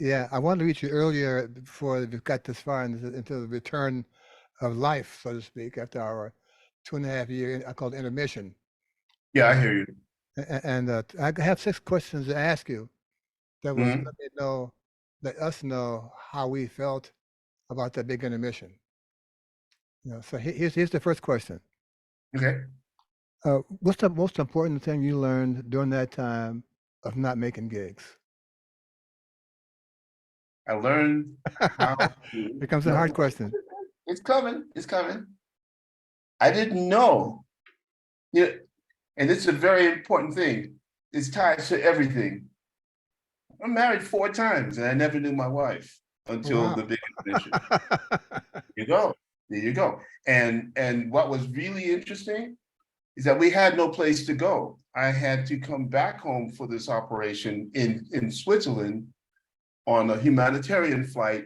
Yeah, I wanted to reach you earlier before we got this far into the return of life, so to speak, after our 2.5 year, I call it intermission. Yeah, I Uh, hear you. and I have 6 questions to ask you that will Mhm. let me know, let us know how we felt about that big intermission. So here's the first question. Okay. What's the most important thing you learned during that time of not making gigs? I learned how Here comes a no, hard question. it's coming. It's coming. I didn't know. Yeah, and it's a very important thing. It's tied to everything. I'm married 4 times and I never knew my wife until Wow. the big admission. You go. There you go. And what was really interesting is that we had no place to go. I had to come back home for this operation in Switzerland on a humanitarian flight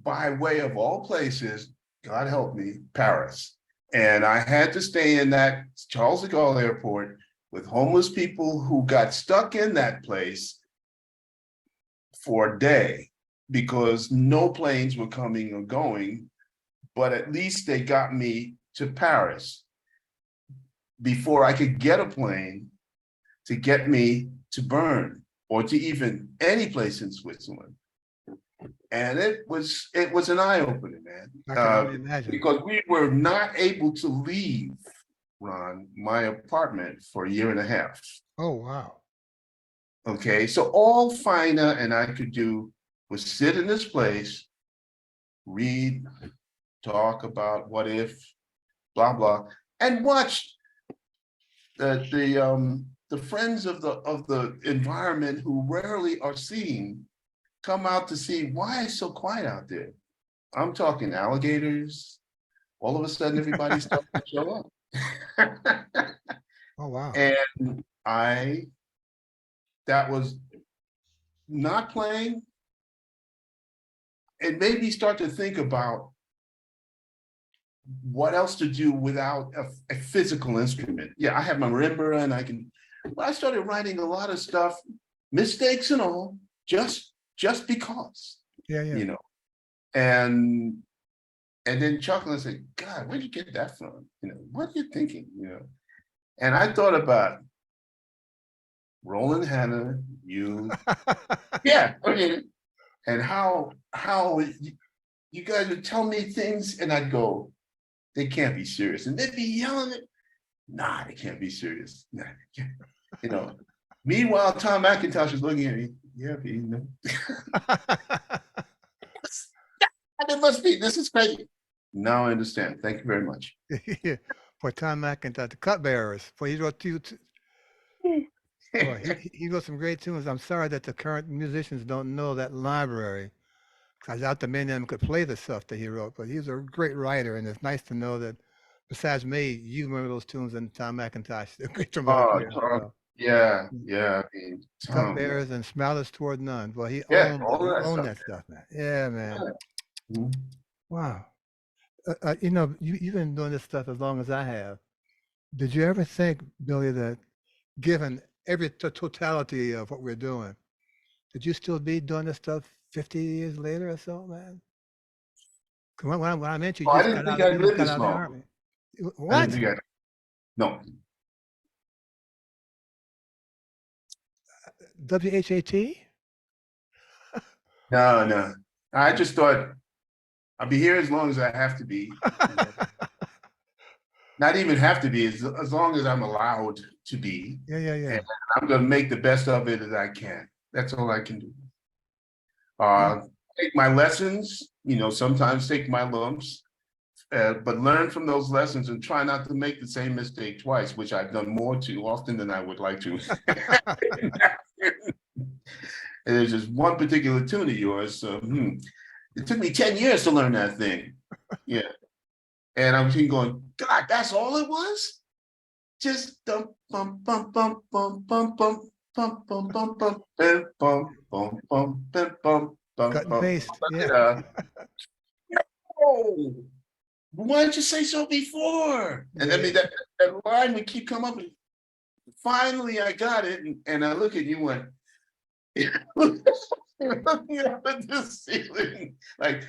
by way of all places, God help me, Paris. And I had to stay in that Charles de Gaulle airport with homeless people who got stuck in that place for a day because no planes were coming or going, but at least they got me to Paris before I could get a plane to get me to Bern or to even any place in Switzerland. And it was an eye opener, man, I can only imagine. because we were not able to leave, Ron, my apartment for a year and a half. Oh, wow. Okay, so all Fina and I could do was sit in this place, read, talk about what if, blah blah, and watch the friends of the environment who rarely are seen come out to see why it's so quiet out there. I'm talking alligators. All of a sudden, everybody's starting to show up. Oh, wow. And that was not playing. It made me start to think about what else to do without a physical instrument. Yeah, I have my marimba and I started writing a lot of stuff, mistakes and all, just because, Yeah, yeah. you know. And then chuckling and say, God, where'd you get that from? What are you thinking? And I thought about Roland Hannah, yeah, okay, and how you guys would tell me things, and I'd go, they can't be serious, and they'd be yelling at, nah, they can't be serious, nah, they can't. you know. Meanwhile, Tom McIntosh is looking at me, yeah, it must be. This is crazy. Now I understand. Thank you very much. Yeah. For Tom McIntyre, the Cupbearers. For he wrote boy, he wrote some great tunes. I'm sorry that the current musicians don't know that library. 'Cause I doubt that many of them could play the stuff that he wrote, but he's a great writer, and it's nice to know that besides me, you remember those tunes and Tom McIntosh, a great trombone Oh, player as Tom, well. yeah, Mm. yeah. I mean, Tom, yeah, Cupbearers and Smilers Toward None. Well, yeah, all he of that owned stuff. that stuff, man. Yeah, man. Yeah. Mhm. Wow. You've been doing this stuff as long as I have. Did you ever think, Billy, that given every totality of what we're doing, could you still be doing this stuff 50 years later or so, man? 'Cause when I met you, Oh, I didn't think I'd you just live got this out of the long. army. I didn't What? think I. No, WHAT? no, no. I just thought I'll be here as long as I have to be. Not even have to be, as long as I'm allowed to be, Yeah, yeah, and yeah. I'm going to make the best of it as I can. That's all I can do. Yeah. Take my lessons, sometimes take my lumps, but learn from those lessons and try not to make the same mistake twice, which I've done more too often than I would like to. And there's just one particular tune of yours. So it took me 10 years to learn that thing. Yeah. And I'm going, God, that's all it was? Just bum bum bum bum bum bum bum bum bum bum bum bum bum bum bum bum bum Cut and bum. paste. Yeah. Oh, why didn't you say so before? And I Yeah. mean that line would keep coming up. And finally, I got it, and I look at you and went, looking up at the ceiling, like,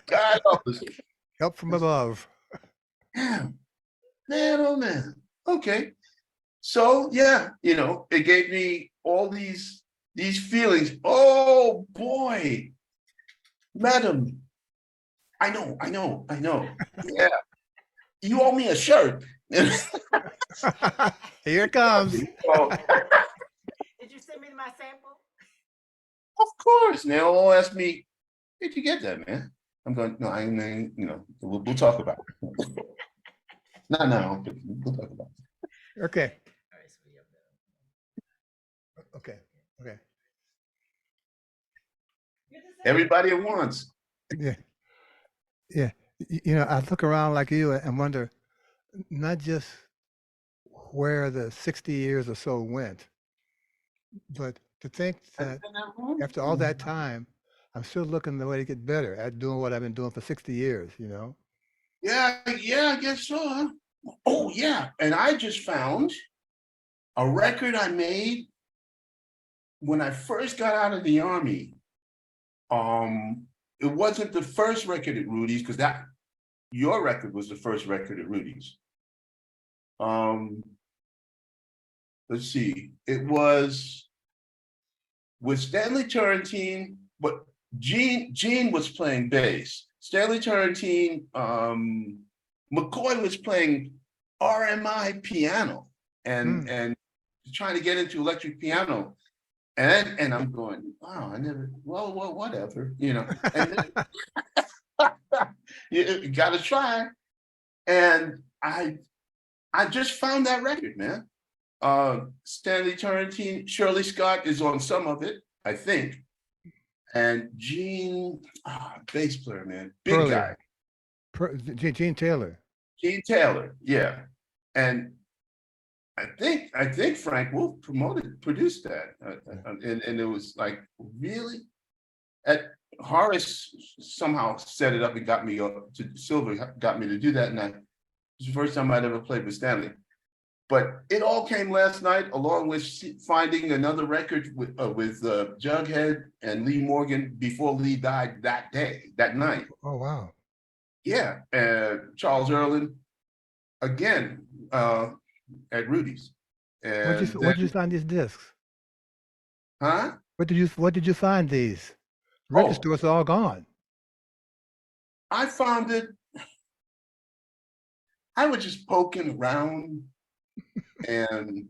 God help us. Help from above. Damn, man, oh man. Okay. So yeah, it gave me all these feelings. Oh boy, madam. I know. Yeah, you owe me a shirt. Here it comes. So, Did you send me my sample? of course, and they all ask me, where'd you get that, man? I'm going, no, I mean, we'll talk about it. Not now, but we'll talk about it. Okay. All right, so we have the. Okay. Okay. Everybody at once. Yeah. Yeah. I look around like you and wonder not just where the 60 years or so went, but to think that after all that time, I'm still looking the way to get better at doing what I've been doing for 60 years, Yeah, I guess so, huh? Oh, yeah. And I just found a record I made when I first got out of the Army. It wasn't the first record at Rudy's, because your record was the first record at Rudy's. Let's see, it was with Stanley Turrentine, but Gene was playing bass. Stanley Turrentine, McCoy was playing RMI piano and trying to get into electric piano. And I'm going, wow, well, whatever, and then, you gotta try. And I just found that record, man. Stanley Turrentine, Shirley Scott is on some of it, I think. And Gene, bass player, man, big guy. Gene Taylor. Gene Taylor, yeah. And I think Frank Wolf produced that. And it was like, really? Horace somehow set it up and got me Silver got me to do that. And it was the first time I'd ever played with Stanley. But it all came last night, along with finding another record with Jughead and Lee Morgan before Lee died that night. Oh, wow. Yeah, and Charles Erlin, again, at Rudy's. And Where did you find these discs? Huh? What did you find these? Record stores are all gone. I found it. I was just poking around, and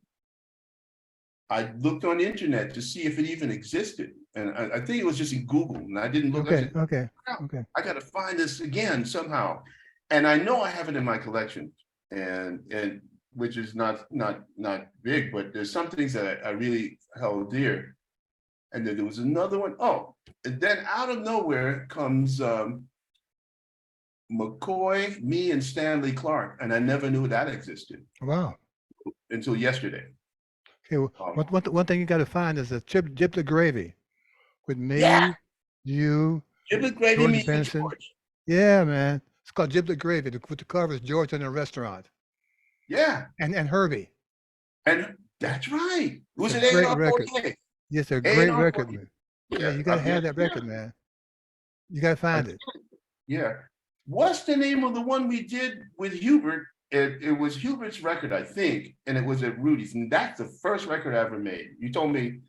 I looked on the internet to see if it even existed. And I think it was just in Google, and I didn't look. Okay. I got to find this again somehow, and I know I have it in my collection, and which is not big, but there's some things that I really held dear. And then there was another one. Oh, and then out of nowhere comes McCoy, me, and Stanley Clarke, and I never knew that existed. Wow. Until yesterday. Okay, well, one thing you got to find is a Giblet Gravy with me, you, Giblet Gravy, George me, Benson. George. Yeah, man. It's called Giblet Gravy. With the cover is George in a restaurant. Yeah. And Herbie. And that's right. It was an great record. Yes, a great record, man. Yeah, you got to have that record, man. You got to find it. Yeah. What's the name of the one we did with Hubert? It was Hubert's record, I think, and it was at Rudy's, and that's the first record I ever made. You told me,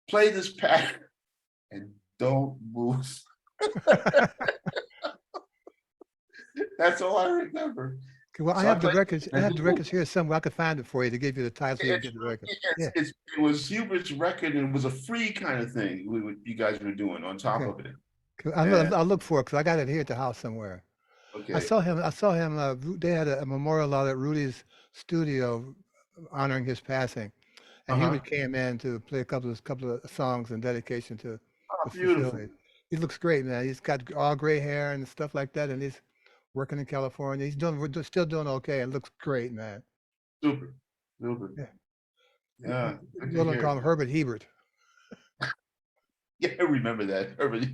play this pattern and don't move. That's all I remember. Okay, well, so I have the records. I have the records here somewhere. I could find it for you to give you the title so you can get the record. It was Hubert's record, and it was a free kind of thing you guys were doing on top of it. I'll look for it because I got it here at the house somewhere. Okay. I saw him. They had a memorial out at Rudy's studio honoring his passing, and Hubert came in to play a couple of songs in dedication to the facility. He looks great, man. He's got all gray hair and stuff like that, and he's working in California. He's still doing okay, and looks great, man. Super. Yeah. We'll call him Herbert Hebert. Yeah, I remember that, Herbert.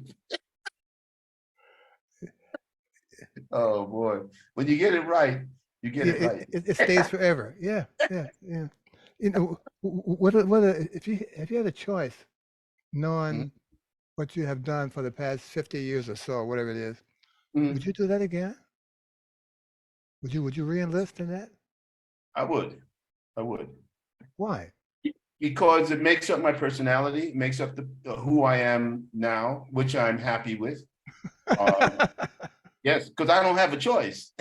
Oh boy, when you get it right, you get it right. It stays forever. Yeah. You know, if you had a choice, knowing what you have done for the past 50 years or so, or whatever it is, Mhm. would you do that again? Would you re-enlist in that? I would. I would. Why? Because it makes up my personality, makes up who I am now, which I'm happy with. Yes, because I don't have a choice.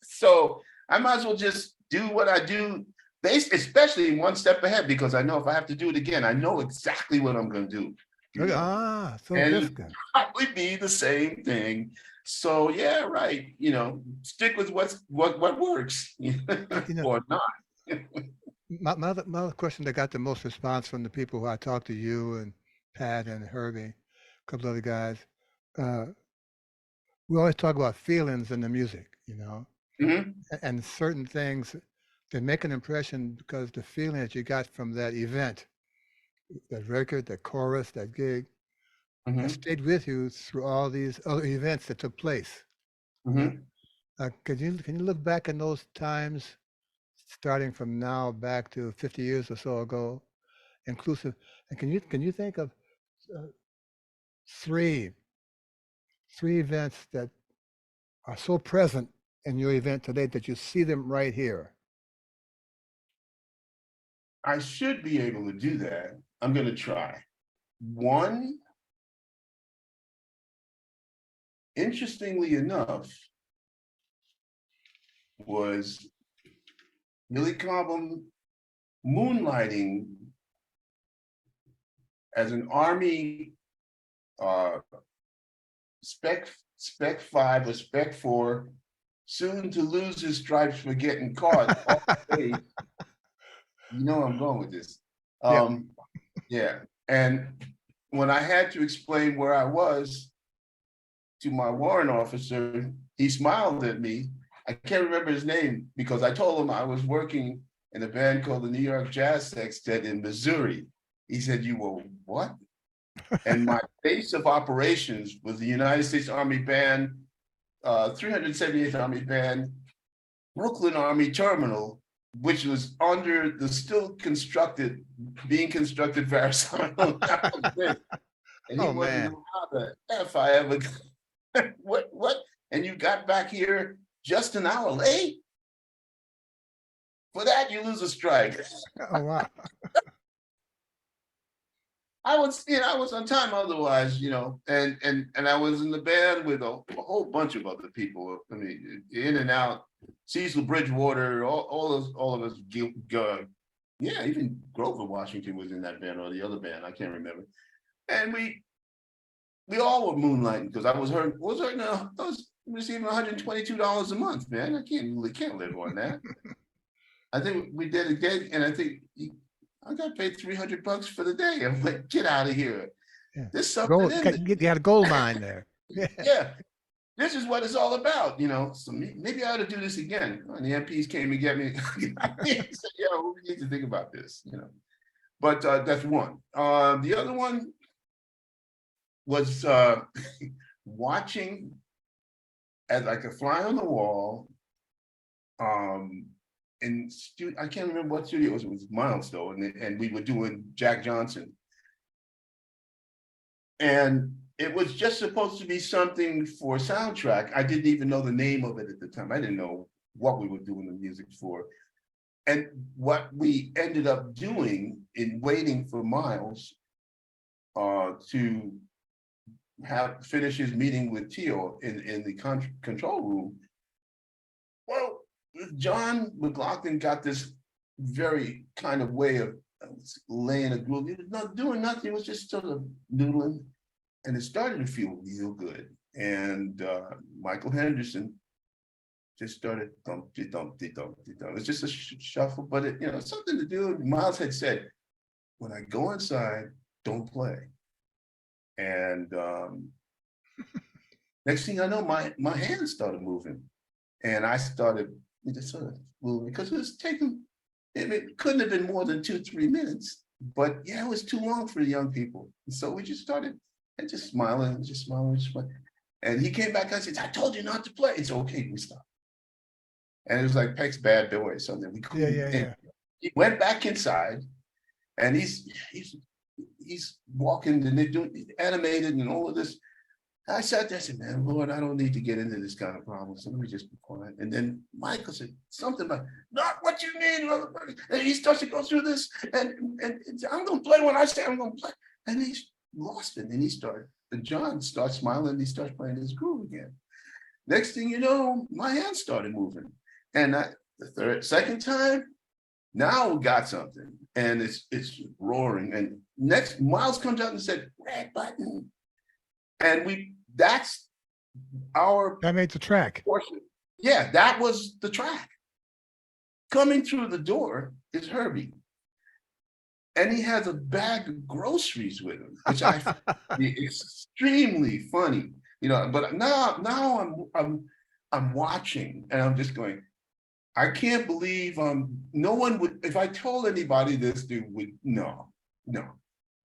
So I might as well just do what I do, based, especially one step ahead, because I know if I have to do it again, I know exactly what I'm going to do. You know? So And that's it'll good. probably be the same thing. So yeah, right. Stick with what works, You know, or not. my other question that got the most response from the people who I talked to, you and Pat and Herbie, a couple other guys, uh, we always talk about feelings in the music, Mhm. and certain things that make an impression because the feeling that you got from that event, that record, that chorus, that gig, has Mhm. stayed with you through all these other events that took place. Mhm. Can you look back in those times, starting from now back to 50 years or so ago, inclusive, and can you think of uh, three three events that are so present in your event today that you see them right here? I should be able to do that. I'm going to try. One, interestingly enough, was Billy Cobham moonlighting as an Army uh, spec 5 or spec 4, soon to lose his stripes for getting caught off stage. You know where I'm going with this. Yeah. Yeah. And when I had to explain where I was to my warrant officer, he smiled at me. I can't remember his name because I told him I was working in a band called the New York Jazz Sextet in Missouri. He said, "You were what?" And my base of operations was the United States Army Band, 378th Army Band, Brooklyn Army Terminal, which was under the being constructed Versailles. And he Oh wanted to man. know how the F I ever what? And you got back here just an hour late? For that, you lose a strike. Oh wow. I was on time otherwise, and I was in the band with a whole bunch of other people. I mean, in and out, Cecil Bridgewater, all of us. Yeah, even Grover Washington was in that band or the other band. I can't remember. And we all were moonlighting because I was receiving $122 a month, man. I can't live on that. I think we did a gig, and I think I got paid $300 for the day. I'm like, get out of here. Yeah. There's something Gold. in this. You got a gold mine there. Yeah. Yeah, this is what it's all about, So maybe I ought to do this again. And the MPs came to get me. Said, yeah, we need to think about this. But that's one. The other one was watching as like a fly on the wall. I can't remember what studio it was Milestone, and we were doing Jack Johnson. And it was just supposed to be something for soundtrack. I didn't even know the name of it at the time. I didn't know what we were doing the music for. And what we ended up doing in waiting for Miles to finish his meeting with Teal in the control room. Well, John McLaughlin got this very kind of way of laying a groove. He was not doing nothing. It was just sort of noodling. And it started to feel real good. And Michael Henderson just started thumpty, thumpty, thumpty, thumpty. It's just a shuffle, but something to do. Miles had said, when I go inside, don't play. And next thing I know, my hands started moving. And I started just sort of moving because it couldn't have been more than 2-3 minutes. But yeah, it was too long for the young people. And so we just started and just smiling. And he came back and said, I told you not to play. It's okay, we stopped. And it was like Peck's Bad Boy or something. We couldn't. Yeah. he went back inside, and he's walking, and they're doing animated and all of this. I sat there and said, man, Lord, I don't need to get into this kind of problem. So let me just be quiet. And then Michael said something like, not what you mean. And he starts to go through this. And I'm going to play when I say I'm going to play. And he's lost it. And and John starts smiling. And he starts playing his groove again. Next thing you know, my hands started moving. And second time, now we got something. And it's roaring. And next, Miles comes out and said, red button. And that's our That made the track. portion. Yeah, that was the track. Coming through the door is Herbie. And he has a bag of groceries with him, which I find extremely funny. But now I'm watching, and I'm just going, I can't believe no one would, if I told anybody this dude would, no.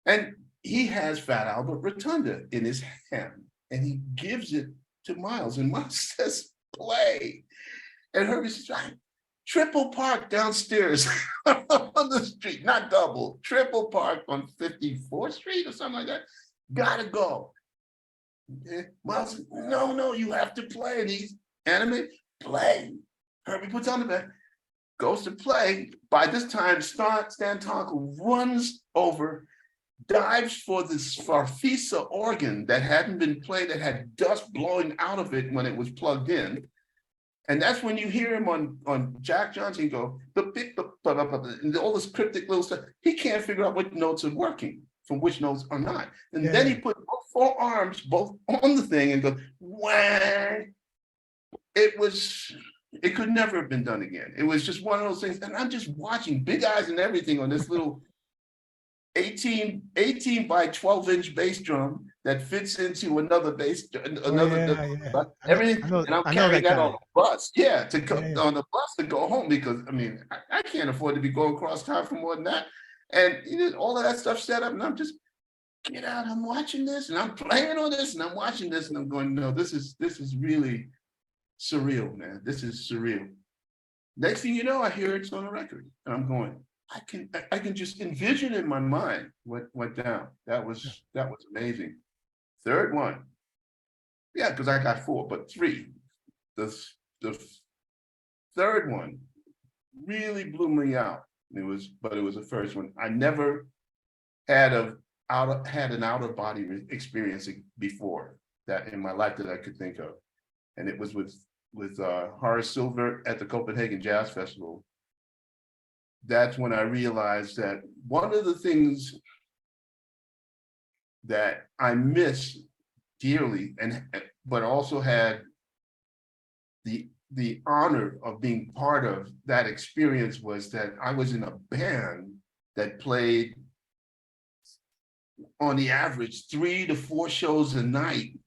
And he has Fat Albert Rotunda in his hand, and he gives it to Miles, and Miles says, play. And Herbie says, triple park downstairs on the street, not double, triple park on 54th Street or something like that. Gotta go. Okay. Miles says, no, you have to play. And he's animated, play. Herbie puts on the bed, goes to play. By this time, Stan Tonko runs over, dives for this Farfisa organ that hadn't been played, that had dust blowing out of it when it was plugged in. And that's when you hear him on Jack Johnson go, and all this cryptic little stuff. He can't figure out what notes are working from which notes are not. And then he put both 4 arms both on the thing and goes, whang. It could never have been done again. It was just one of those things. And I'm just watching, big eyes and everything, on this little 18 by 12-inch bass drum that fits into another bass, everything. And I'm carrying that on the bus, to go on the bus to go home, because I mean, I can't afford to be going across town for more than that. And all of that stuff set up, and I'm just, get out, I'm watching this, and I'm playing on this, and I'm watching this, and I'm going, no, this is really surreal, man. This is surreal. Next thing you know, I hear it's on a record, and I'm going, I can just envision in my mind what went down. That was amazing. Third one, yeah, because I got 4, but 3. The third one really blew me out. It was the first one. I never had an outer body experience before that in my life that I could think of, and it was with Horace Silver at the Copenhagen Jazz Festival. That's when I realized that one of the things that I miss dearly, but also had the honor of being part of that experience, was that I was in a band that played on the average 3 to 4 shows a night.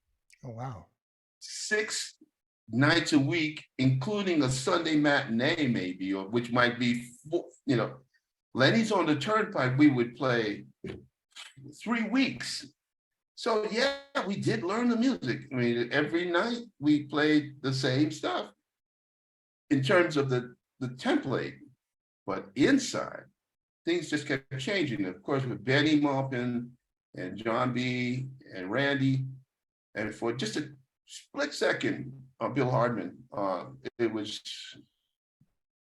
Oh, wow. 6 nights a week, including a Sunday matinee, maybe, or which might be, Lenny's on the Turnpike, we would play 3 weeks. So yeah, we did learn the music. I mean, every night we played the same stuff in terms of the template, but inside, things just kept changing. Of course, with Benny Maupin and John B. and Randy, and for just a split second, Bill Hardman,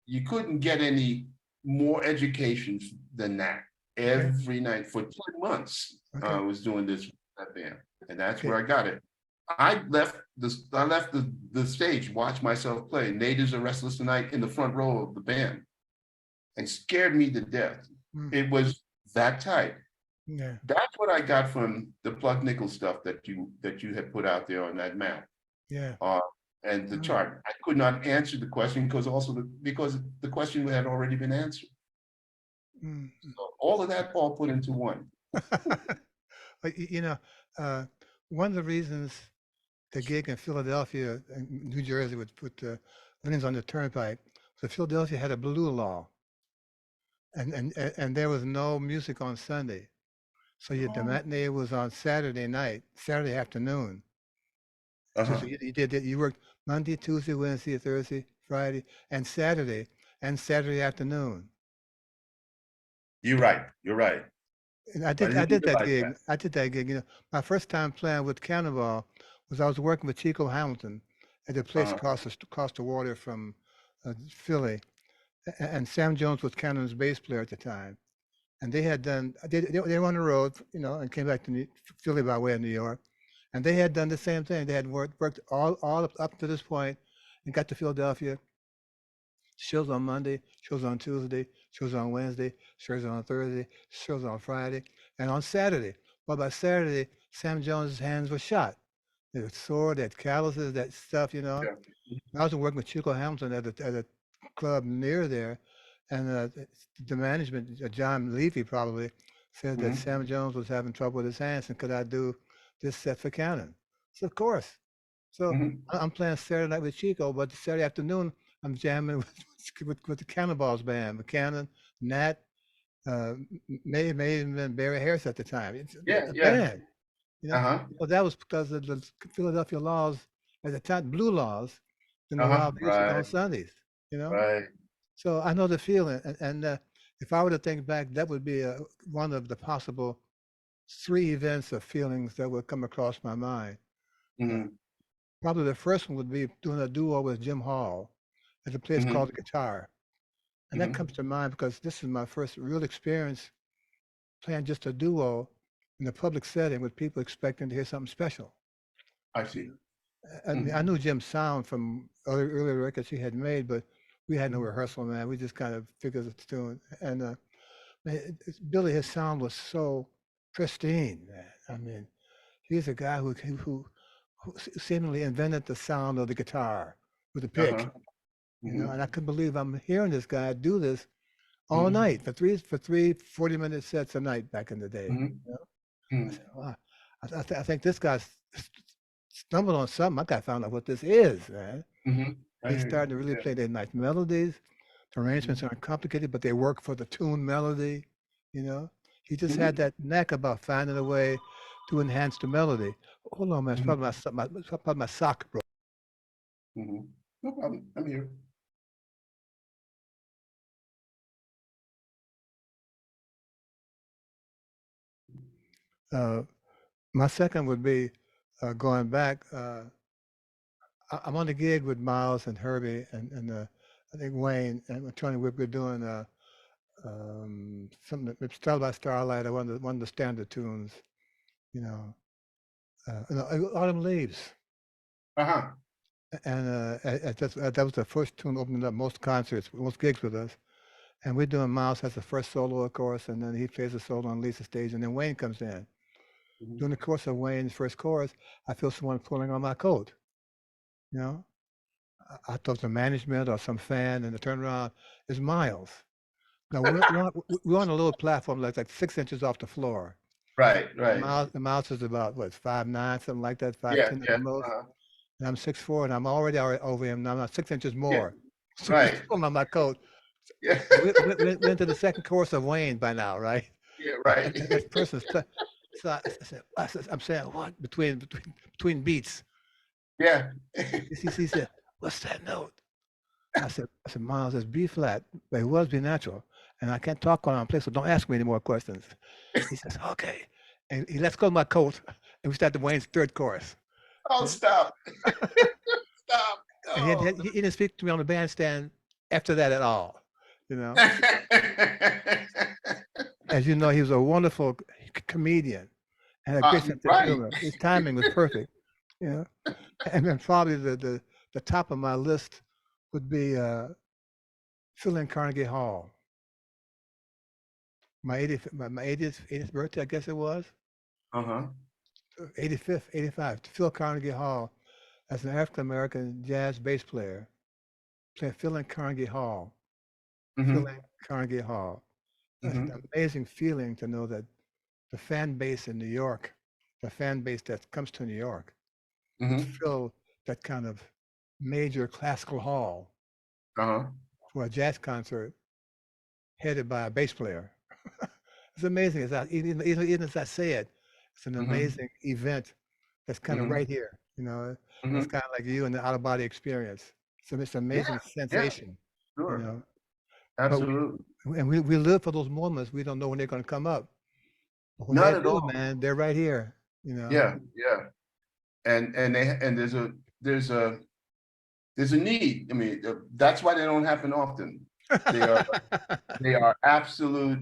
you couldn't get any more education than that. Every night for 10 months, I was doing this with that band, and that's where I got it. I left the stage, watched myself play Natives Are Restless Tonight in the front row of the band, and scared me to death. It was that tight. Yeah. That's what I got from the Pluck Nickel stuff that you had put out there on that map. Yeah. And the chart. I could not answer the question because the question had already been answered. So all of that all put into one. One of the reasons the gig in Philadelphia and New Jersey would put Linens on the Turnpike, so Philadelphia had a blue law, and there was no music on Sunday. So the matinee was on Saturday night, Saturday afternoon. So you did that. You worked Monday, Tuesday, Wednesday, Thursday, Friday, and Saturday afternoon. You're right. You're right. And I didn't I did that realize gig. that. I did that gig. You know, my first time playing with Cannonball was I was working with Chico Hamilton at a place Uh-huh. across the water from Philly, and Sam Jones was Cannon's bass player at the time. And they had done they were on the road, you know, and came back to Philly by way of New York, and they had done the same thing. They had worked all up to this point, and got to Philadelphia. Shows on Monday, shows on Tuesday, shows on Wednesday, shows on Thursday, shows on Friday, and on Saturday. Well, by Saturday, Sam Jones's hands were shot. They were sore, they had calluses, that stuff, you know. Yeah. I was working with Chico Hamilton at a club near there, and the management, John Levy probably, said that Mhm. Sam Jones was having trouble with his hands, and could I do this set for Cannon? I said, of course. So Mhm. I'm playing Saturday night with Chico, but Saturday afternoon I'm jamming with the Cannonballs band, with Cannon, Nat, may even been Barry Harris at the time. It's Yeah. a Yeah. band, you know. Uh-huh. Well, that was because of the Philadelphia laws at the time, blue laws, didn't Uh-huh. allow music on Right. Sundays, you know. Right. So I know the feeling, and if I were to think back, that would be one of the possible three events or feelings that would come across my mind. Uh, Mhm. Probably the first one would be doing a duo with Jim Hall at a place Mhm. called the Guitar. And that comes Mhm. to mind because this is my first real experience playing just a duo in a public setting with people expecting to hear something special. I You see. know? I mean, I Mhm. knew Jim's sound from earlier records he had made, but we had no Mhm. rehearsal, man. We just kind of figured the tune. And man, Billy, his sound was so pristine, man. I mean, he's a guy who seemingly invented the sound of the guitar with a pick, Uh-huh. you know. And Mhm. I couldn't believe I'm hearing this guy do this all Mhm. night for three 40-minute sets a night back in the day. Mhm. You know? I Mhm. said, wow, I think this guy's stumbled on something. I got to find out what this is, man. Mhm. I He's hear you. starting to really Yeah. play their nice melodies. The arrangements Mhm. aren't complicated, but they work for the tune melody. You know, he just had Mhm. that knack about finding a way to enhance the melody. Hold on, man. It's Mhm. probably my sock broke. Mhm. No problem. I'm here. Uh, my second would be going back. I'm on the gig with Miles and Herbie and I think Wayne and Tony. We're doing something that Style by Starlight. One of the standard tunes. You know, Autumn Leaves. Uh-huh. And that was the first tune opening up most concerts, most gigs with us. And we're doing Miles has the first solo, of course, and then he plays a solo on Lisa's stage, and then Wayne comes in. Mhm. During the course of Wayne's first chorus, I feel someone pulling on my coat. You know, I thought the management or some fan, and the turnaround is Miles. Now we're on a little platform that's like 6 inches off the floor. Right. Right. The mouse is about what 5'9", something like that, Yeah. 5'10" at Yeah. the most. Uh-huh. And I'm 6'4", and I'm already over him. Now I'm not 6 inches Yeah. more. So he's Right. pulling on my coat. Yeah. We're into the second course of Wayne by now, right? Yeah. Right. And this person's so I'm saying what between beats. Yeah. He said, "What's that note?" I said, Miles, it's B flat, but it was B natural, and I can't talk while I'm playing, so don't ask me any more questions. He says, "Okay," and he lets go of my coat, and we start the Wayne's third chorus. Oh, Yeah. stop. Stop. And No. he didn't speak to me on the bandstand after that at all. You know, as you know, he was a wonderful comedian and a great sense of Right. humor. His timing was perfect. You know, and then probably the top of my list would be filling Carnegie Hall. My 80th birthday, I guess it was. Uh-huh. 85th, 85, to Phil Carnegie Hall as an African American jazz bass player, playing filling Carnegie Hall, filling Mhm. Carnegie Hall. That's an Mhm. amazing feeling to know that the fan base in New York, the fan base that comes to New York, would Mhm. fill that kind of major classical hall Uh-huh. for a jazz concert headed by a bass player. It's amazing. Even as I say it, it's an Mhm. amazing event that's kind of Mhm. right here. You know, it's Mhm. kind of like you and the out of body experience. So it's an Yeah. amazing Yeah. sensation. You Sure. know, Absolutely. And we live for those moments. We don't know when they're going to come up. But when Not they at do, all. man, they're right here, you know? Yeah, yeah. And there's a there's a need. I mean, that's why they don't happen often. They are they are absolute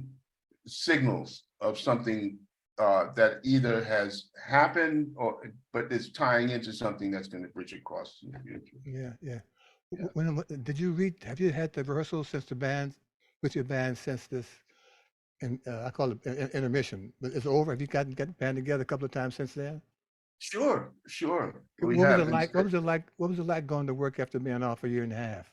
signals of something that either has happened or but is tying into something that's going to bridge across in the future. Yeah, yeah. Yeah. Did you read, have you had the rehearsals since the band, with your band since this, and I call it intermission, but it's over? Have you gotten the band together a couple of times since then? Sure, sure. We What was have it been like? What was it like? What was it like going to work after being off a year and a half?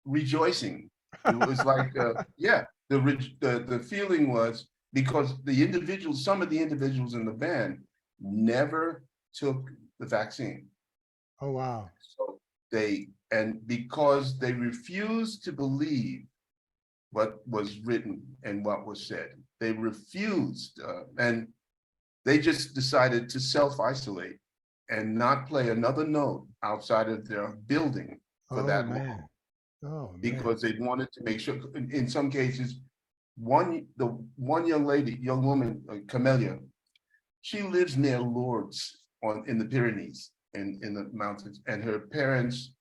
Rejoicing. It was like, yeah, the feeling was because some of the individuals in the band never took the vaccine. Oh, wow. So and because they refused to believe what was written and what was said, they refused, and they just decided to self-isolate and not play another note outside of their building for Oh, that long, man. Oh, man. because they wanted to make sure, in some cases, the one young woman, Camellia, she lives near Lourdes in the Pyrenees, in the mountains, and her parents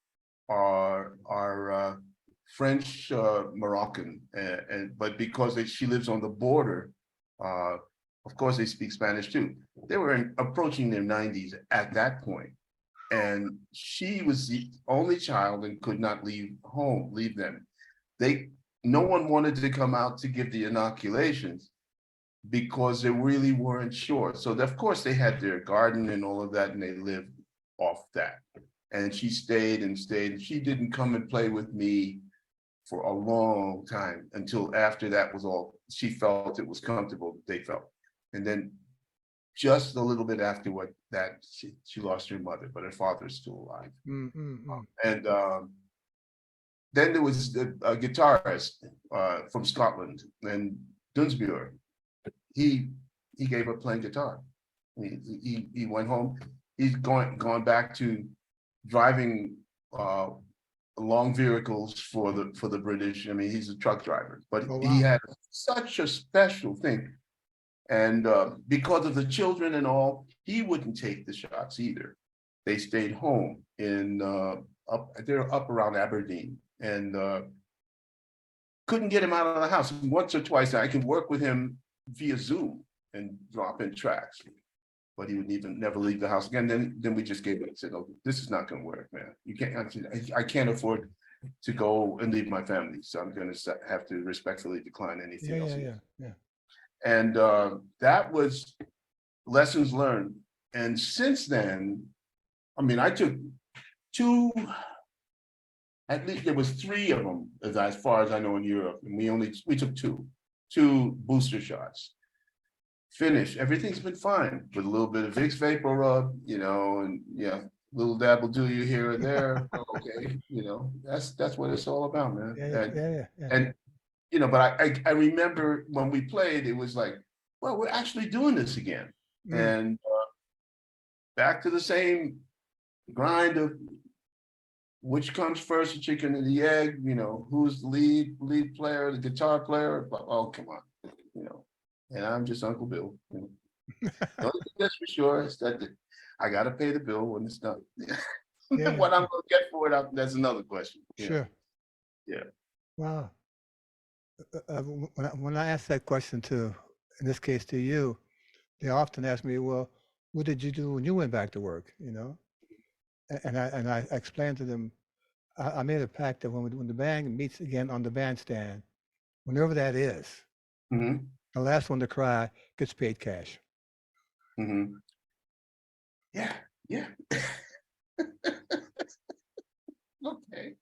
are French Moroccan, but because she lives on the border, uh, of course they speak Spanish too. They were approaching their 90s at that point, and she was the only child and could not leave them. No one wanted to come out to give the inoculations because they really weren't sure. So of course they had their garden and all of that, and they lived off that. And she stayed and stayed, and she didn't come and play with me for a long time until after that was all, she felt it was comfortable, they felt. And then just a little bit after that, she lost her mother, but her father's still alive. And then there was a guitarist from Scotland, and Dunsmuir. He gave up playing guitar. He went home. He's gone back to driving long vehicles for the British. I mean, he's a truck driver, but Oh, he wow. had such a special thing. And because of the children and all, he wouldn't take the shots either. They stayed home they're up around Aberdeen, and couldn't get him out of the house. Once or twice I can work with him via Zoom and drop in tracks, but he would never leave the house again. Then we just gave it and said, "Oh, this is not going to work, man. You can't. I can't afford to go and leave my family, so I'm going to have to respectfully decline anything else." Yeah. And that was lessons learned. And since then, I mean, I took two. At least there was three of them, as far as I know, in Europe, and we took two booster shots. Finished. Everything's been fine with a little bit of Vicks Vapor Rub, and yeah, little dab will do you here or there. Okay, that's what it's all about, man. Yeah. And but I remember when we played, it was like, well, we're actually doing this again, and back to the same grind of which comes first, the chicken or the egg. Who's the lead player, the guitar player? Oh, come on, And I'm just Uncle Bill. That's for sure. It's that I gotta pay the bill when it's done. What I'm gonna get for it, that's another question. Sure. Yeah. Wow. When I ask that question to, in this case to you, they often ask me, well, what did you do when you went back to work? And I explained to them, I made a pact that when the band meets again on the bandstand, whenever that is, Mm-hmm. the last one to cry gets paid cash. Mm-hmm. Yeah. Okay.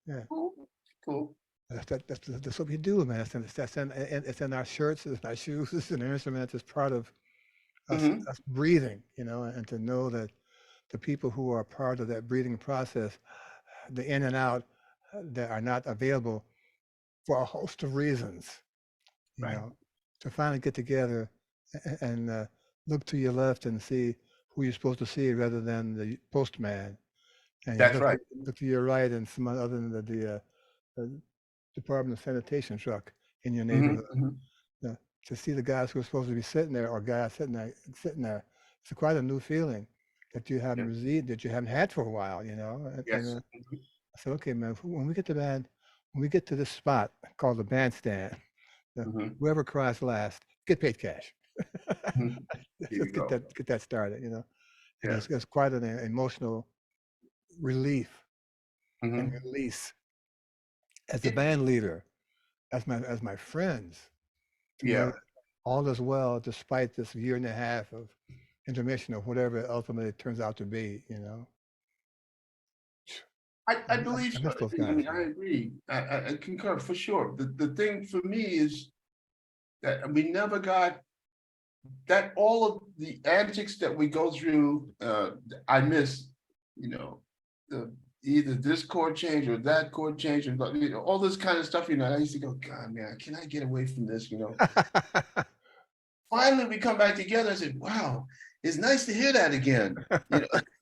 Yeah. Cool. That's what we do, man. It's in our shirts, it's in our shoes, it's in our instruments. It's part of us breathing, and to know that the people who are part of that breathing process, the in and out, that are not available for a host of reasons, Right. to finally get together and look to your left and see who you're supposed to see rather than the postman, and you That's right. look to your right and someone other than the Department of Sanitation truck in your neighborhood. Uh, to see the guys who are supposed to be sitting there or guys sitting there, it's quite a new feeling that you haven't received, that you haven't had for a while, you know. Yes. I said, okay, man, when we get to this spot called the bandstand, whoever cries last, get paid cash. Let's get that started, you know. And it's quite an emotional relief and release as a band leader, as my friends, to know that all is well despite this year and a half of intermission or whatever it ultimately turns out to be, you know. I believe I so. miss those I guys. mean, I agree. I concur for sure. The thing for me is that we never got that all of the antics that we go through. I miss, you know, either this chord change or that chord change, and you know, all this kind of stuff. You know, I used to go, God, man, can I get away from this? You know. Finally, we come back together and said, "Wow, it's nice to hear that again." You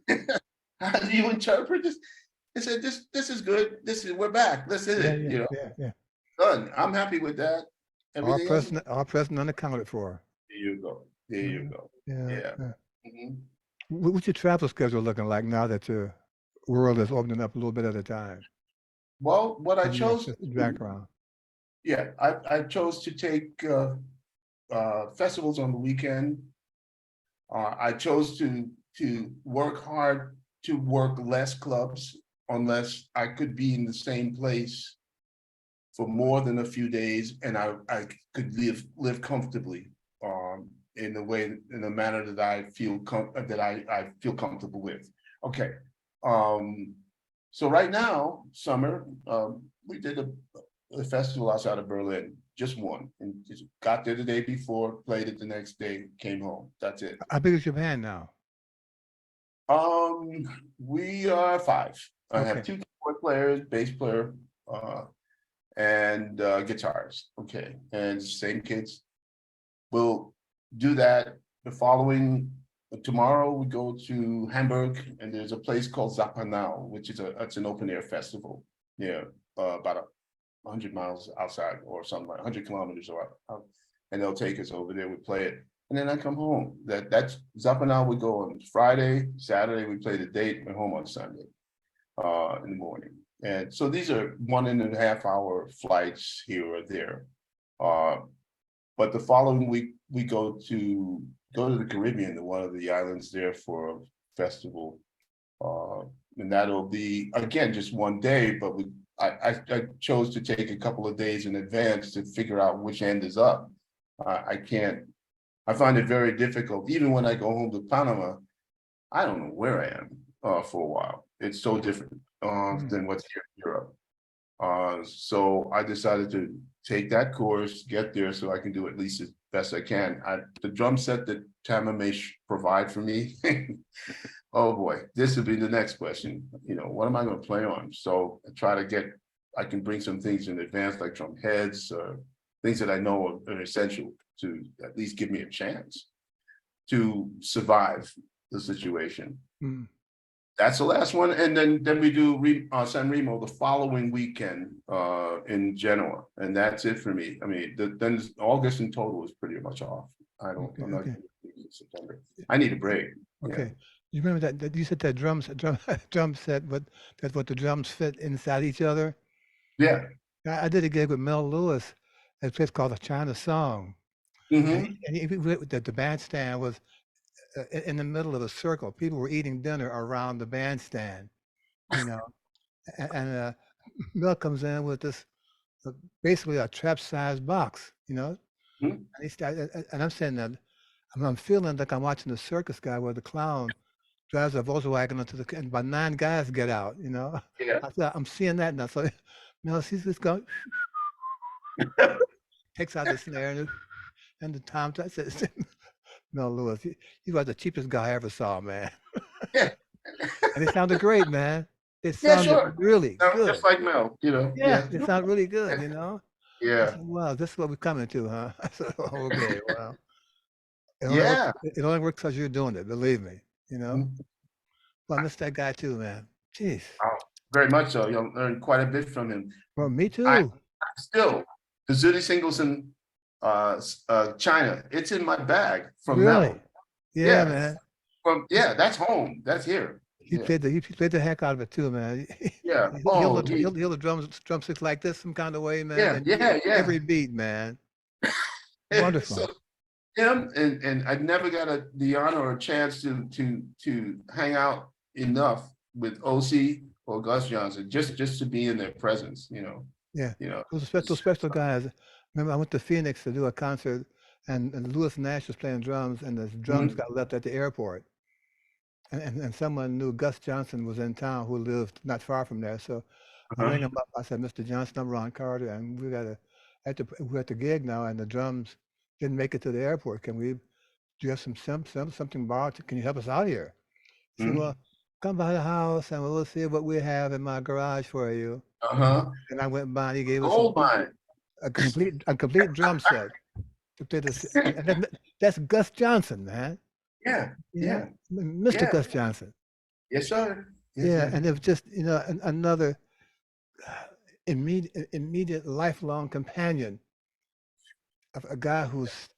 know, how do you interpret this? I said, "This is good. We're back. This is it. You know, done. I'm happy with that. Everything else. All present unaccounted for. There you go. There you go. Yeah. What's your travel schedule looking like now that the world is opening up a little bit at a time? Well, what I chose background. Yeah, I chose to take festivals on the weekend. I chose to work hard to work less clubs unless I could be in the same place for more than a few days, and I could live comfortably in a manner that I feel comfortable with. Okay, so right now, summer, we did a festival outside of Berlin, just one, and just got there the day before, played it the next day, came home. That's it. How big is your band now? We are 5. I have 2 keyboard players, bass player, and guitars. Okay, and same kids. We'll do that the following. Tomorrow we go to Hamburg, and there's a place called Zappanau, which is it's an open air festival. Yeah, about 100 miles outside or something like 100 kilometers or and they'll take us over there. We play it, and then I come home. That's Zappanau. We go on Friday, Saturday. We play the date. We're home on Sunday in the morning. And so these are 1.5 hour flights here or there. But the following week we go to the Caribbean, to one of the islands there for a festival. And that'll be again just one day, but I chose to take a couple of days in advance to figure out which end is up. I find it very difficult. Even when I go home to Panama, I don't know where I am for a while. It's so different than what's here in Europe. So I decided to take that course, get there so I can do at least as best I can. The drum set that Tama may provide for me, oh boy, this would be the next question. You know, what am I going to play on? So I can bring some things in advance, like drum heads, things that I know are essential to at least give me a chance to survive the situation. That's the last one, and then we do San Remo the following weekend in Genoa, and that's it for me. I mean, then August in total is pretty much off. I'm not in September. I need a break. Okay, you remember that you said that drum set, but that's what the drums fit inside each other. Yeah, I did a gig with Mel Lewis at a place called the China Song, and the bandstand was in the middle of a circle. People were eating dinner around the bandstand, you know, and Mel comes in with this basically a trap-sized box, you know, and I'm saying that I'm feeling like I'm watching the circus guy where the clown drives a Volkswagen and about 9 guys get out, you know. I said, I'm seeing that now. So Mel sees this going, takes out the snare and the tom. I said, Mel Lewis, he was the cheapest guy I ever saw, man. Yeah. And it sounded great, man. It sounded really good. Just like Mel, you know. Yeah, it sounded really good, you know. Yeah. I said, wow, this is what we're coming to, huh? I said, okay, well. It only works because you're doing it, believe me, you know. Well, I miss that guy too, man. Jeez. Very much so. You'll learn quite a bit from him. Well, me I too. still, the Zuni singles in China, it's in my bag from Really? Mel. Yeah, Yeah, man. that's home. That's here. Yeah, He played the heck out of it too, man. yeah. Oh, He'll the drumsticks like this some kind of way, man. yeah, And yeah, yeah. every beat, man. So Wonderful. him and I never got the honor or chance to hang out enough with OC or Gus Johnson just to be in their presence. Yeah. You know. Those special guys. Remember, I went to Phoenix to do a concert, and Lewis Nash was playing drums, and the drums Mhm. got left at the airport. And someone knew Gus Johnson was in town who lived not far from there. So I rang him up. I said, Mr. Johnson, I'm Ron Carter, and we're at the gig now, and the drums didn't make it to the airport. Do you have something borrowed? Can you help us out here? He said, well, come by the house and we'll see what we have in my garage for you. And I went by and he gave us Gold mine. a complete drum set to play this. That's Gus Johnson, man. Yeah, yeah, Mr. yeah. Gus Johnson. Yes, sir. Yes, Yeah, sir. and it was just, another immediate lifelong companion of a guy who's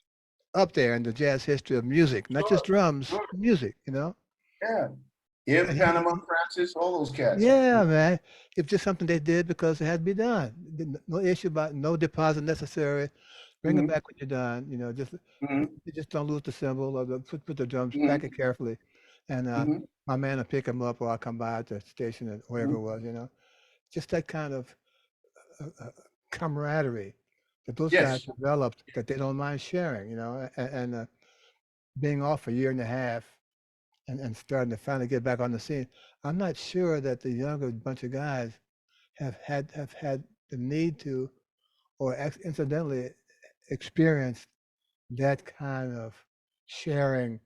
up there in the jazz history of music, not just drums, Sure. music, Yeah. In And Panama, Francis, all those cats. yeah, man. It's just something they did because it had to be done. No issue about no deposit necessary. Bring it Mhm, back when you're done. mhm, You just don't lose the cymbal or put the drums, mhm, pack it carefully. And mhm, my man will pick them up or I'll come by at the station or wherever mhm. it was. Just that kind of camaraderie that those guys Yes, developed that they don't mind sharing, and being off a year and a half and starting to finally get back on the scene. I'm not sure that the younger bunch of guys have had the need to or incidentally experienced that kind of sharing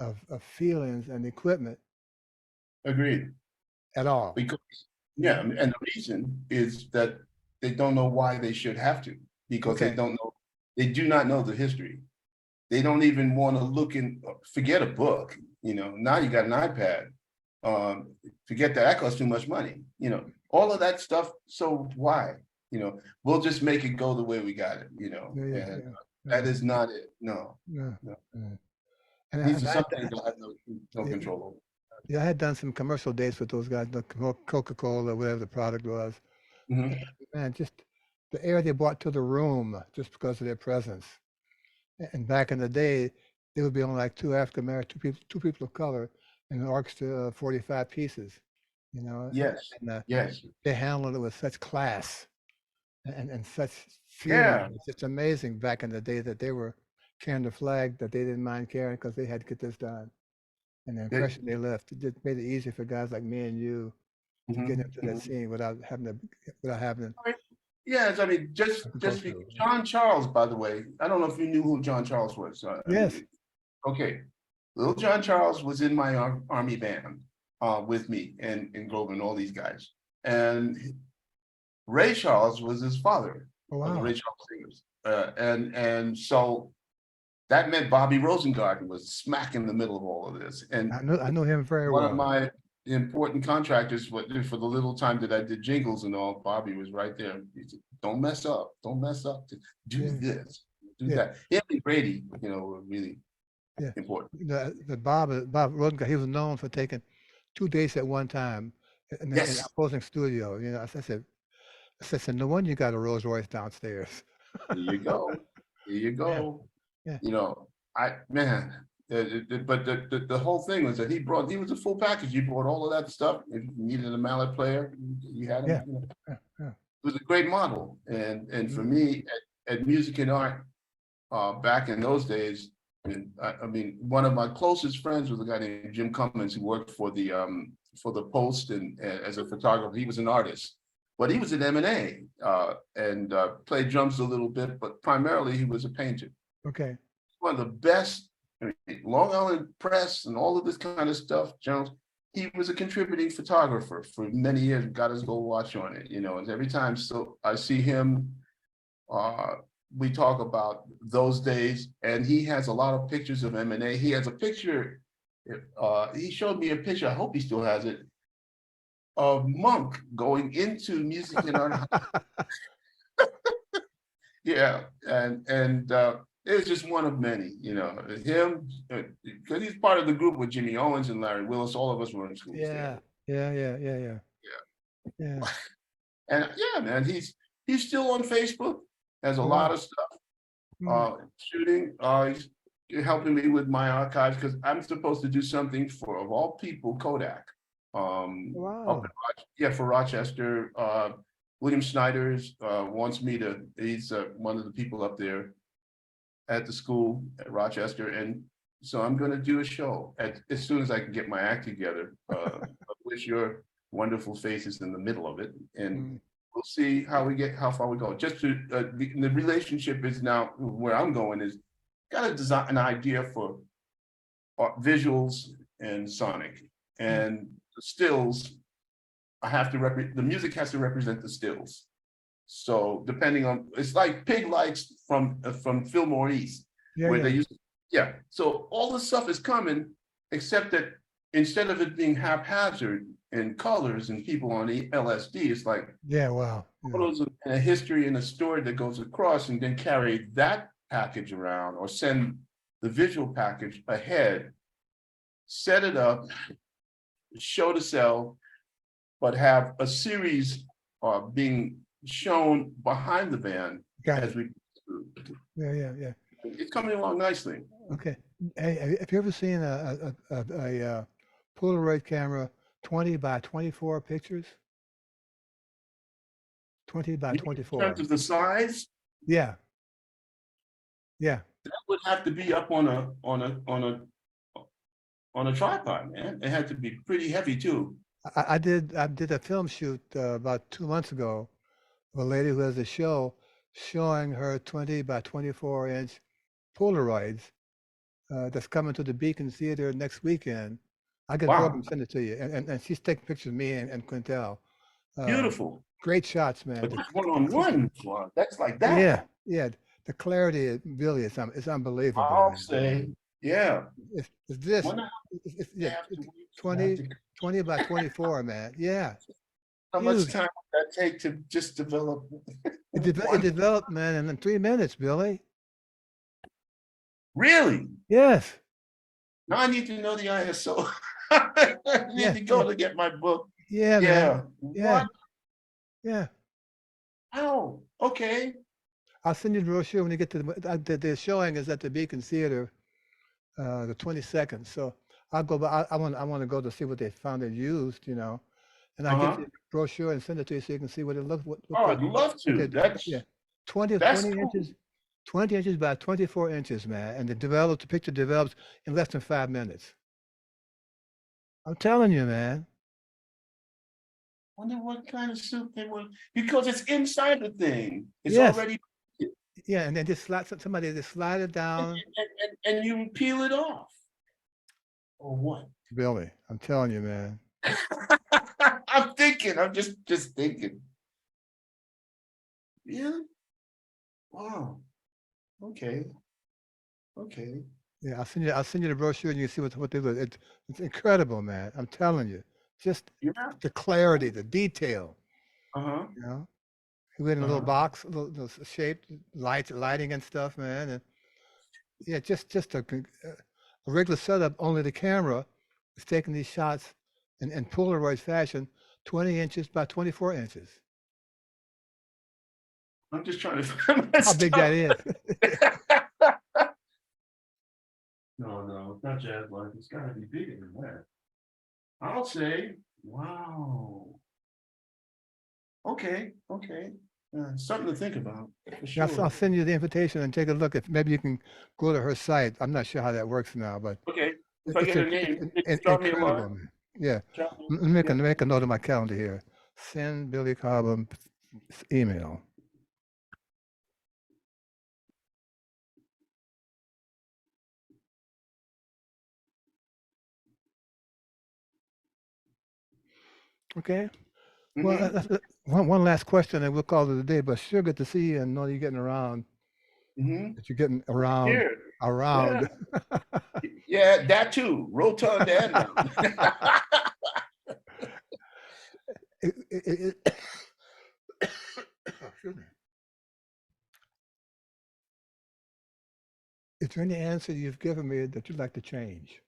of feelings and equipment agreed. at all. Because, yeah, and the reason is that they don't know why they should have to, because Okay. they do not know the history. They don't even want to look forget a book, now you got an iPad. Forget that costs too much money, all of that stuff. So why? We'll just make it go the way we got it, Yeah, and yeah, that yeah, is not it. No, yeah, no. yeah. And, These are and I, some things I have no yeah, control over. yeah, I had done some commercial dates with those guys, the Coca-Cola, whatever the product was. Mhm. Man, just the air they brought to the room just because of their presence. And back in the day, there would be only like two African American, two people of color in an orchestra of 45 pieces, you know, Yes, and yes, they handled it with such class and such feeling. yeah. It's just amazing back in the day that they were carrying the flag that they didn't mind carrying because they had to get this done. And the It- impression they left, it just made it easier for guys like me and you to get mhm, into that mhm. scene without having Yes, I mean, to go just through. John Charles, by the way, I don't know if you knew who John Charles was. Yes. Okay, little John Charles was in my army band with me and Grover and all these guys. And Ray Charles was his father Oh, of the Ray wow. Charles singers. And so that meant Bobby Rosengarten was smack in the middle of all of this. And I know him very one of well. my important contractors for the little time that I did jingles and all, Bobby was right there. He said, don't mess up, do Yeah. this, do Yeah. that. Him and Brady, were really Yeah. important. The Bob Rodenka, he was known for taking 2 dates at one time in an Yes, opposing studio. I said, no wonder you got a Rolls Royce downstairs. there you go. There you Yeah. go. Yeah. Man, but the whole thing was that he was a full package. He brought all of that stuff. If you needed a mallet player, you had him. Yeah. Yeah. It was a great model. And for Mhm. me at Music and Art, back in those days, I mean, one of my closest friends was a guy named Jim Cummins who worked for the Post and as a photographer. He was an artist, but he was at M&A and played drums a little bit, but primarily he was a painter. Okay. One of the best, Long Island Press and all of this kind of stuff, Jones. He was a contributing photographer for many years, got his gold watch on it, and every time I see him, we talk about those days, and he has a lot of pictures of M&A. He has a picture, he showed me a picture, I hope he still has it, a monk going into music and art. Yeah, and it was just one of many, you know, him, because he's part of the group with Jimmy Owens and Larry Willis. All of us were in school Yeah, together. yeah. Yeah. And yeah, man, he's still on Facebook, has a Oh, lot wow. of stuff, Mm. shooting, he's helping me with my archives, because I'm supposed to do something for, of all people, Kodak. Up Wow. in yeah, for Rochester, William Snyder's, wants me to, he's, one of the people up there at the school at Rochester, and so I'm gonna do a show as soon as I can get my act together, with your wonderful faces in the middle of it, and Mm. we'll see how far we go. Just to, the relationship is now, where I'm going is, got to design an idea for visuals and sonic, and the stills, I have to the music has to represent the stills. So depending on, it's like Pig Lights from Fillmore East, Yeah, where yeah. they used, yeah. So all the stuff is coming, except that instead of it being haphazard in colors and people on LSD, it's like Yeah, wow. Yeah. photos and a history and a story that goes across, and then carry that package around, or send the visual package ahead, set it up, show to sell, but have a series being shown behind the band Got as it. we. Yeah. It's coming along nicely. Okay. Hey, have you ever seen a Polaroid camera 20 by 24 pictures? 20 by In 24. terms of the size, Yeah. that would have to be up on a tripod, man. It had to be pretty heavy too. I did a film shoot about 2 months ago of a lady who has a show showing her 20 by 24 inch Polaroids that's coming to the Beacon Theater next weekend. I can Wow, send it to you. And she's taking pictures of me and Quintel. beautiful. Great shots, man. But that's one-on-one. That's like that. Yeah. The clarity really is it's unbelievable, I'll man. say, yeah. It's this. Wonder Yeah, have to it's wait, 20 by 24, man. Yeah. how much Huge. time would that take to just develop? It developed, man, in 3 minutes, Billy. Really? Yes. Now I need to know the ISO. I need to go to get my book. Yeah, Yeah. man. Yeah. What? Yeah. Oh, okay. I'll send you the brochure when you get to the showing is at the Beacon Theater, the 22nd. So I'll go, but I want to go to see what they found it used, and I'll get you the brochure and send it to you so you can see what it looks. Oh, I'd love to. That's 20 cool. inches, 20 inches by 24 inches, man. And the picture develops in less than 5 minutes. I'm telling you, man. Wonder what kind of soup they were, because it's inside the thing. It's Yes. already, Yeah, and then somebody just slide it down. and you peel it off. Or what? Billy, I'm telling you, man. I'm thinking, I'm just thinking. Yeah. Wow. Okay. Yeah, I'll send you the brochure and you can see what they look. It's incredible, man. I'm telling you. Just Yeah. the clarity, the detail, Uh-huh. you know. You in a little box, little shaped lighting and stuff, man. And yeah, just a regular setup, only the camera is taking these shots in Polaroid fashion, 20 inches by 24 inches. I'm just trying to find my How big that is. No, it's not jazz life. It's gotta be bigger than that. I'll say, wow. Okay. Something to think about. For Yeah, sure. I'll send you the invitation and take a look. If maybe you can go to her site. I'm not sure how that works now, but Okay, if I get a name, drop me a incredible, line. man. Yeah. Drop me- Let me make a note of my calendar here. Send Billy Cobham email. Okay. Well, one last question, and we'll call it a day. But sure, good to see you and know you're getting around. That you're getting around. Here. Around. Yeah, that too. Rotund and round. Excuse me. Is there any answer you've given me that you'd like to change?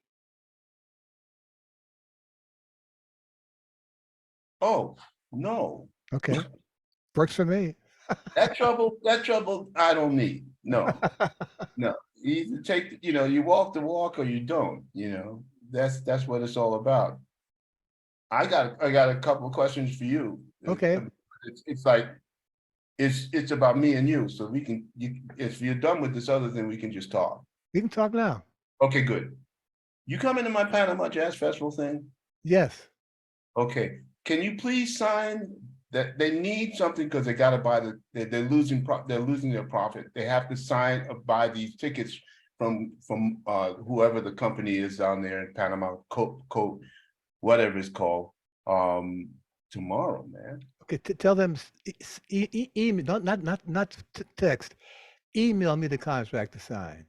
Oh, no. Okay, works for me. That trouble, I don't need. No, no. You either take, you walk the walk or you don't, that's what it's all about. I got a couple of questions for you. Okay. It's like, it's about me and you. So we can, if you're done with this other thing, we can just talk. We can talk now. Okay, good. You coming to my Panama Jazz Festival thing? Yes. Okay. Can you please sign that they need something because they got to buy they're losing their profit. They have to sign or buy these tickets from whoever the company is down there in Panama, whatever it's called, tomorrow, man. Okay, tell them email, not text. Email me the contract to sign,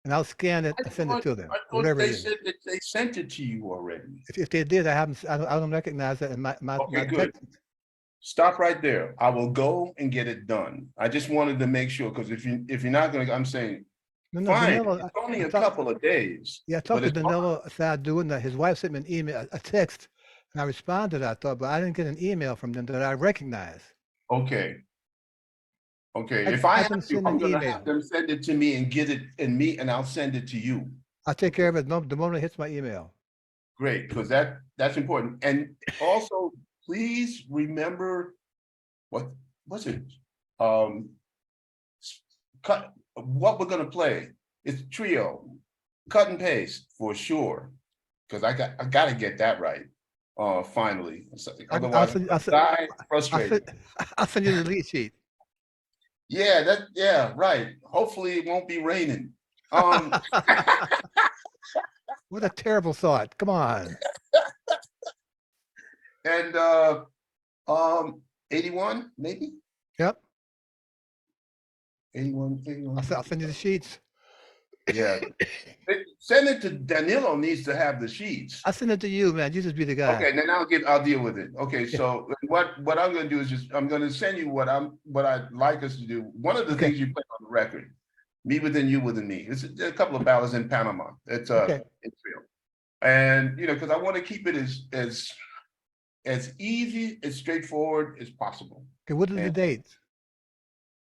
and I'll scan it and send it to them. I thought Whatever they it is. said that they sent it to you already. If they did, I don't recognize that in my Okay, good. text. Stop right there. I will go and get it done. I just wanted to make sure, because if you're not gonna, I'm saying, No, fine, Danilo, it's only a couple of days. Yeah, I talked but to it's Danilo doing that. His wife sent me an email, a text, and I responded, I thought, but I didn't get an email from them that I recognize. Okay. Okay, I- if I I have can to, send I'm an gonna email. have them send it to me and get it and I'll send it to you. I'll take care of it the moment it hits my email. Great, because that's important. And also, please remember what's it? Cut what we're gonna play. It's trio, cut and paste for sure. Because I gotta get that right. Finally. Otherwise, I'll frustrated. I'll send you the lead sheet. Yeah, right. Hopefully it won't be raining. What a terrible thought. Come on. And 81, maybe? Yep. 81. I'll send you the sheets. Yeah. Send it to Danilo needs to have the sheets. I'll send it to you, man. You just be the guy. Okay, then I'll deal with it. Okay, so what I'm gonna do is I'm gonna send you what I'd like us to do. One of the things you play on the record, Me Within You Within Me. It's a couple of ballads in Panama. It's it's real. And because I want to keep it as easy, as straightforward as possible. Okay, what are the dates?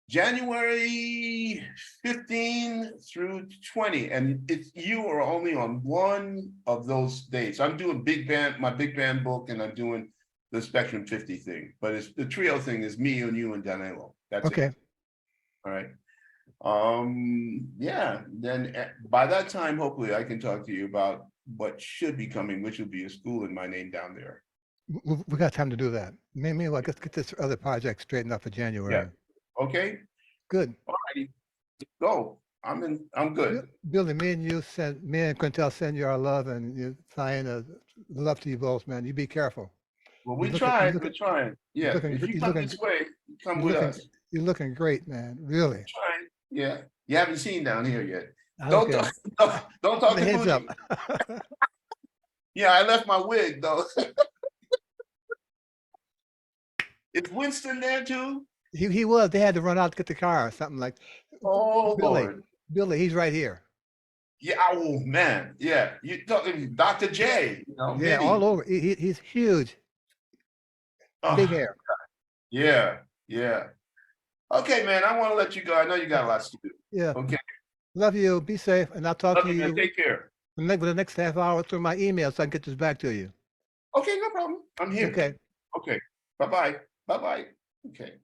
January 15 through 20, and you are only on one of those dates. I'm doing my big band book, and I'm doing the Spectrum 50 thing, but it's the trio thing is me and you and Danilo. That's okay. it. All right. Yeah, then by that time, hopefully I can talk to you about what should be coming, which will be a school in my name down there. We got time to do that. Maybe let's get this other project straightened up for January. Yeah. Okay. Good. All righty. Go. I'm good. Billy, me and Quintel send you our love, and you sign love to you both, man. You be careful. Well, we're trying. Yeah. If you come this way, come with us. You're looking great, man. Really. Trying. Yeah. You haven't seen down here yet. Don't talk to heads up. Yeah, I left my wig though. Is Winston there too? He was. They had to run out to get the car or something like. Oh, Lord. Billy, he's right here. Yeah. Oh man. Yeah. You talking Dr. J? Yeah, maybe. all over. He's huge. Big hair. Yeah. Yeah. Okay, man. I want to let you go. I know you got lots to do. Yeah. Okay. Love you. Be safe, and I'll talk to you. Man. Take care. For the next half hour through my email, so I can get this back to you. Okay, no problem. I'm here. Okay. Okay. Bye-bye. Bye-bye. Okay.